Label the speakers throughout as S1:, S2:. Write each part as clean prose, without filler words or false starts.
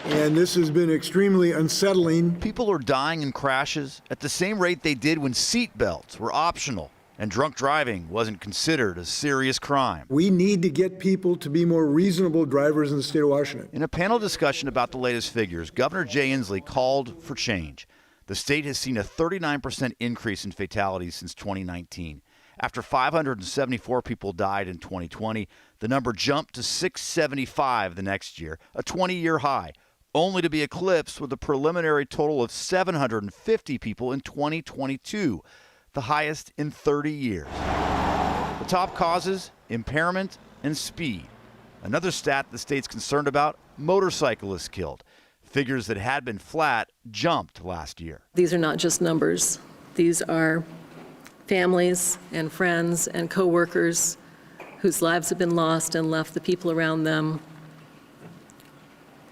S1: And this has been extremely unsettling.
S2: People are dying in crashes at the same rate they did when seat belts were optional and drunk driving wasn't considered a serious crime.
S1: We need to get people to be more reasonable drivers in the state of Washington.
S2: In a panel discussion about the latest figures, Governor Jay Inslee called for change. The state has seen a 39% increase in fatalities since 2019. After 574 people died in 2020, the number jumped to 675 the next year, a 20-year high, only to be eclipsed with a preliminary total of 750 people in 2022. The highest in 30 years. The top causes, impairment and speed. Another stat the state's concerned about, motorcyclists killed. Figures that had been flat jumped last year.
S3: These are not just numbers. These are families and friends and co-workers whose lives have been lost and left the people around them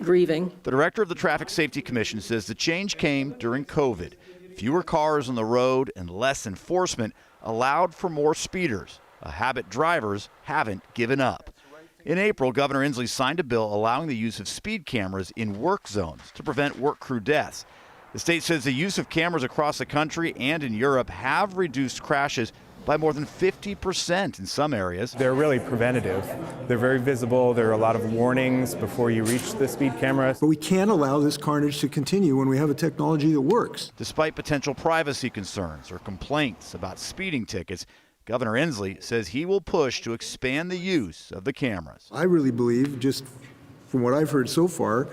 S3: grieving.
S2: The director of the Traffic Safety Commission says the change came during COVID. Fewer cars on the road and less enforcement allowed for more speeders, a habit drivers haven't given up. In April, Governor Inslee signed a bill allowing the use of speed cameras in work zones to prevent work crew deaths. The state says the use of cameras across the country and in Europe have reduced crashes by more than 50% in some areas.
S4: They're really preventative. They're very visible. There are a lot of warnings before you reach the speed camera.
S1: But we can't allow this carnage to continue when we have a technology that works.
S2: Despite potential privacy concerns or complaints about speeding tickets, Governor Inslee says he will push to expand the use of the cameras.
S1: I really believe, just from what I've heard so far,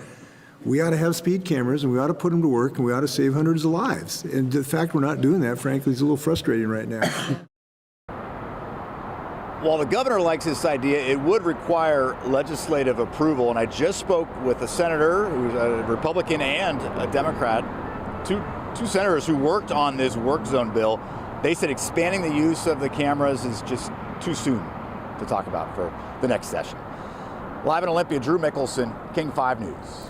S1: we ought to have speed cameras and we ought to put them to work and we ought to save hundreds of lives. And the fact we're not doing that, frankly, is a little frustrating right now.
S2: While the governor likes this idea, it would require legislative approval. And I just spoke with a senator who's a Republican and a Democrat, two senators who worked on this work zone bill. They said expanding the use of the cameras is just too soon to talk about for the next session. Live in Olympia, Drew Mickelson, King 5 News.